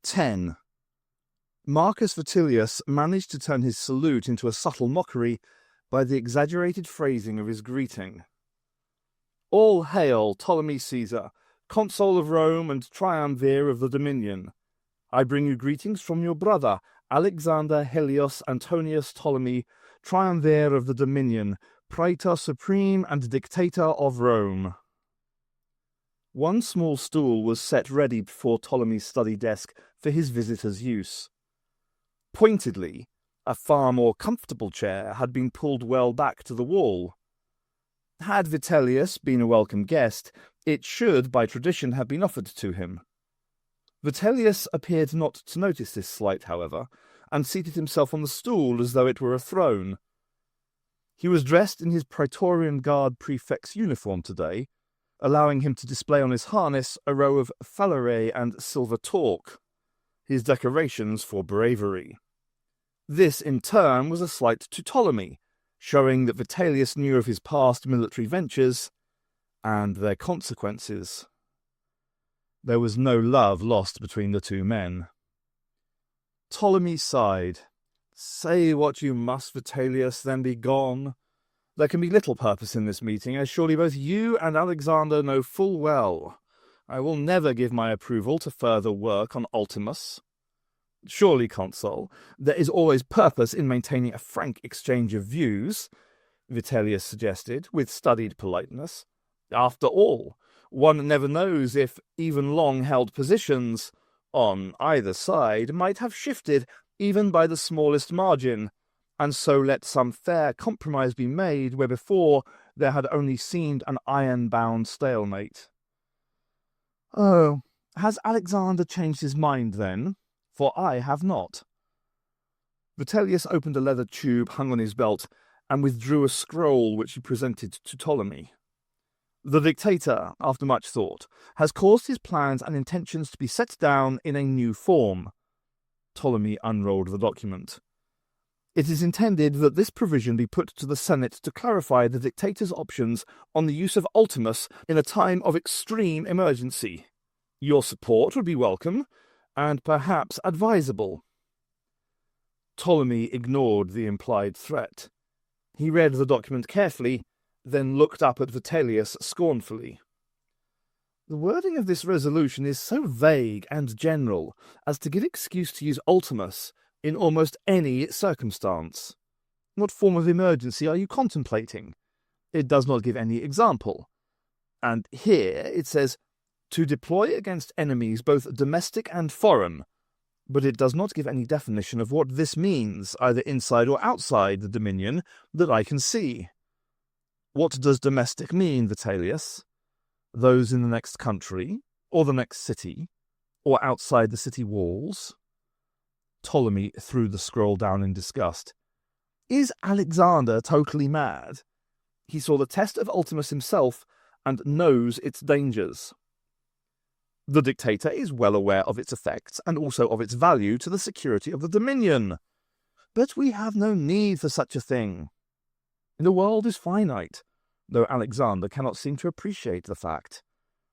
10. Marcus Vitellius managed to turn his salute into a subtle mockery by the exaggerated phrasing of his greeting. All hail, Ptolemy Caesar, consul of Rome and triumvir of the dominion. I bring you greetings from your brother, Alexander Helios Antonius Ptolemy, triumvir of the dominion, praetor supreme and dictator of Rome. One small stool was set ready before Ptolemy's study desk for his visitor's use. Pointedly, a far more comfortable chair had been pulled well back to the wall. Had Vitellius been a welcome guest, it should, by tradition, have been offered to him. Vitellius appeared not to notice this slight, however, and seated himself on the stool as though it were a throne. He was dressed in his Praetorian Guard prefect's uniform today, allowing him to display on his harness a row of falerae and silver torque, his decorations for bravery. This, in turn, was a slight to Ptolemy, showing that Vitellius knew of his past military ventures and their consequences. There was no love lost between the two men. Ptolemy sighed. "Say what you must, Vitellius, then be gone. There can be little purpose in this meeting, as surely both you and Alexander know full well. I will never give my approval to further work on Ultimus." "Surely, Consul, there is always purpose in maintaining a frank exchange of views," Vitellius suggested, with studied politeness. "After all, one never knows if even long-held positions, on either side, might have shifted even by the smallest margin, and so let some fair compromise be made where before there had only seemed an iron-bound stalemate." "Oh, has Alexander changed his mind, then? For I have not." Vitellius opened a leather tube hung on his belt and withdrew a scroll which he presented to Ptolemy. "The dictator, after much thought, has caused his plans and intentions to be set down in a new form." Ptolemy unrolled the document. "It is intended that this provision be put to the Senate to clarify the dictator's options on the use of Ultimus in a time of extreme emergency. Your support would be welcome, and perhaps advisable." Ptolemy ignored the implied threat. He read the document carefully, then looked up at Vitellius scornfully. "The wording of this resolution is so vague and general as to give excuse to use Ultimus in almost any circumstance. What form of emergency are you contemplating? It does not give any example. And here it says, 'to deploy against enemies both domestic and foreign,' but it does not give any definition of what this means, either inside or outside the dominion, that I can see. What does domestic mean, Vitellius? Those in the next country, or the next city, or outside the city walls?" Ptolemy threw the scroll down in disgust. "Is Alexander totally mad? He saw the test of Ultimus himself and knows its dangers. The dictator is well aware of its effects and also of its value to the security of the dominion. But we have no need for such a thing. The world is finite, though Alexander cannot seem to appreciate the fact.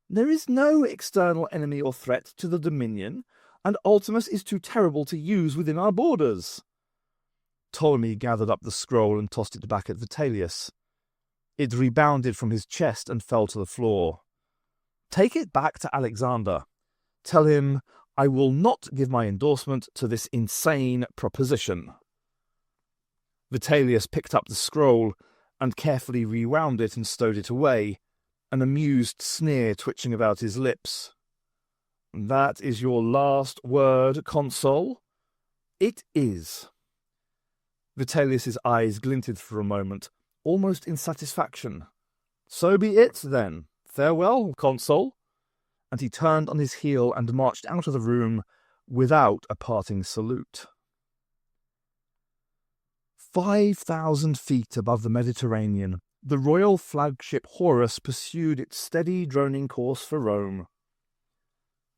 There is no external enemy or threat to the dominion, and Ultimus is too terrible to use within our borders." Ptolemy gathered up the scroll and tossed it back at Vitellius. It rebounded from his chest and fell to the floor. "Take it back to Alexander. Tell him I will not give my endorsement to this insane proposition." Vitellius picked up the scroll and carefully rewound it and stowed it away, an amused sneer twitching about his lips. "That is your last word, Consul?" "It is." Vitellius's eyes glinted for a moment, almost in satisfaction. "So be it, then. Farewell, Consul." And he turned on his heel and marched out of the room without a parting salute. 5,000 feet above the Mediterranean, the royal flagship Horus pursued its steady, droning course for Rome.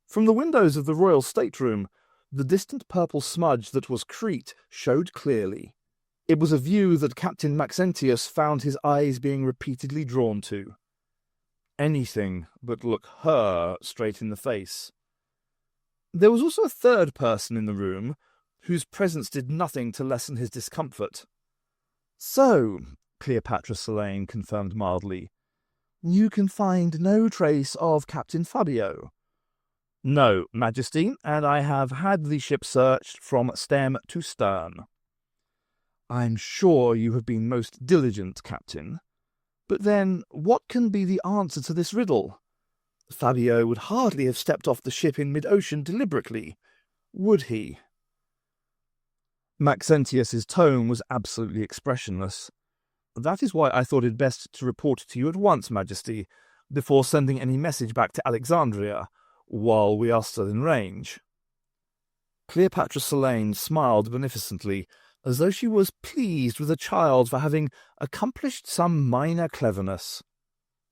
From the windows of the royal stateroom, the distant purple smudge that was Crete showed clearly. It was a view that Captain Maxentius found his eyes being repeatedly drawn to. Anything but look her straight in the face. There was also a third person in the room, whose presence did nothing to lessen his discomfort. "So," Cleopatra Selene confirmed mildly, "you can find no trace of Captain Fabio?" "No, Majesty, and I have had the ship searched from stem to stern." "I'm sure you have been most diligent, Captain. But then, what can be the answer to this riddle? Fabio would hardly have stepped off the ship in mid-ocean deliberately, would he?" Maxentius's tone was absolutely expressionless. "That is why I thought it best to report to you at once, Majesty, before sending any message back to Alexandria, while we are still in range." Cleopatra Selene smiled beneficently, as though she was pleased with a child for having accomplished some minor cleverness.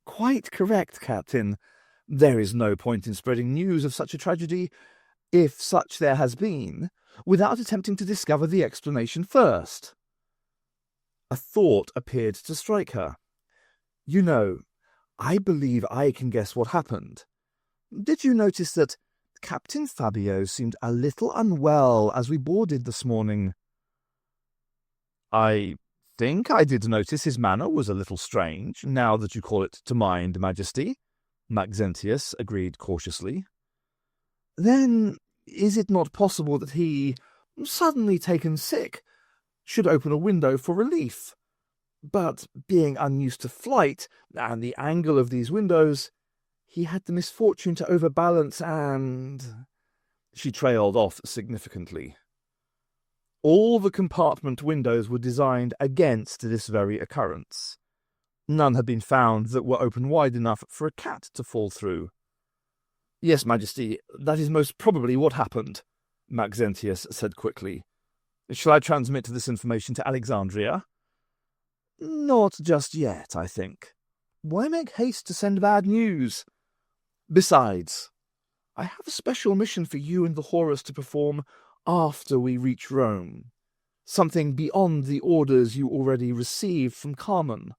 "Quite correct, Captain. There is no point in spreading news of such a tragedy, if such there has been, without attempting to discover the explanation first." A thought appeared to strike her. "You know, I believe I can guess what happened. Did you notice that Captain Fabio seemed a little unwell as we boarded this morning?" "I think I did notice his manner was a little strange, now that you call it to mind, Majesty," Maxentius agreed cautiously. "Then is it not possible that he, suddenly taken sick, should open a window for relief? But being unused to flight and the angle of these windows, he had the misfortune to overbalance and—" She trailed off significantly. All the compartment windows were designed against this very occurrence. None had been found that were open wide enough for a cat to fall through. "Yes, Majesty, that is most probably what happened," Maxentius said quickly. "Shall I transmit this information to Alexandria?" "Not just yet, I think. Why make haste to send bad news? Besides, I have a special mission for you and the Horus to perform after we reach Rome. Something beyond the orders you already received from Carmen.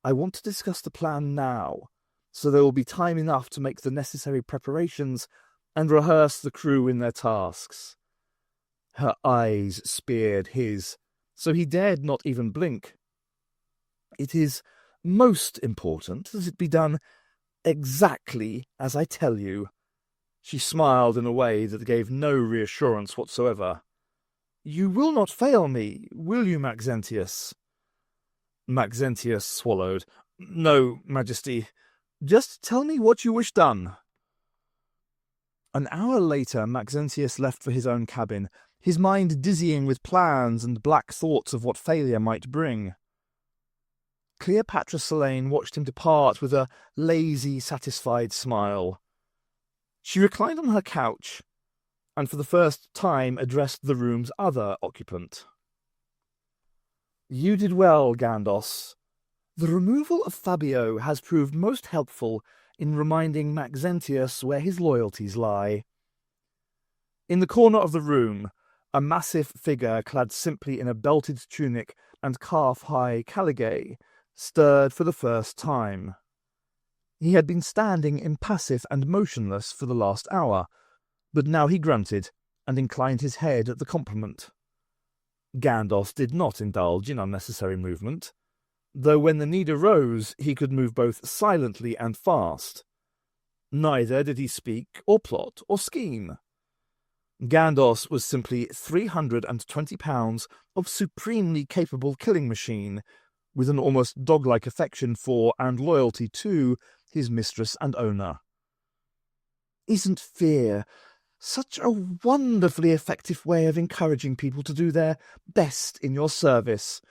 I want to discuss the plan now, so there will be time enough to make the necessary preparations and rehearse the crew in their tasks." Her eyes speared his, so he dared not even blink. "It is most important that it be done exactly as I tell you." She smiled in a way that gave no reassurance whatsoever. "You will not fail me, will you, Maxentius?" Maxentius swallowed. "No, Majesty. Just tell me what you wish done." An hour later, Maxentius left for his own cabin, his mind dizzying with plans and black thoughts of what failure might bring. Cleopatra Selene watched him depart with a lazy, satisfied smile. She reclined on her couch, and for the first time addressed the room's other occupant. "You did well, Gandos. The removal of Fabio has proved most helpful in reminding Maxentius where his loyalties lie." In the corner of the room, a massive figure clad simply in a belted tunic and calf-high caligae stirred for the first time. He had been standing impassive and motionless for the last hour, but now he grunted and inclined his head at the compliment. Gandos did not indulge in unnecessary movement, though when the need arose he could move both silently and fast. Neither did he speak or plot or scheme. Gandos was simply 320 pounds of supremely capable killing machine, with an almost dog-like affection for and loyalty to his mistress and owner. "Isn't fear such a wonderfully effective way of encouraging people to do their best in your service?"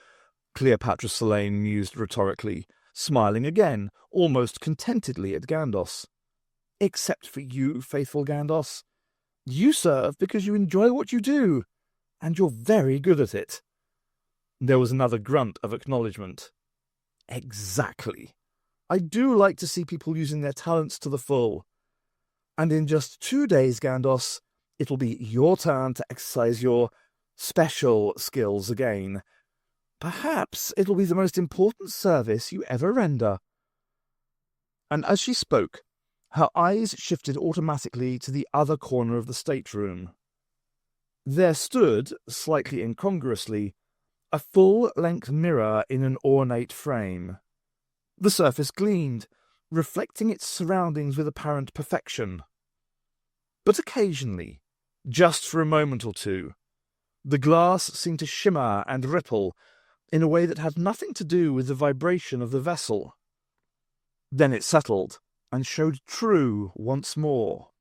Cleopatra Selene mused rhetorically, smiling again, almost contentedly at Gandos. "Except for you, faithful Gandos. You serve because you enjoy what you do, and you're very good at it." There was another grunt of acknowledgement. "Exactly. I do like to see people using their talents to the full. And in just 2 days, Gandos, it'll be your turn to exercise your special skills again. Perhaps it'll be the most important service you ever render." And as she spoke, Her eyes shifted automatically to the other corner of the stateroom. There stood, slightly incongruously, a full-length mirror in an ornate frame. The surface gleamed, reflecting its surroundings with apparent perfection. But occasionally, just for a moment or two, the glass seemed to shimmer and ripple in a way that had nothing to do with the vibration of the vessel. Then it settled and showed true once more.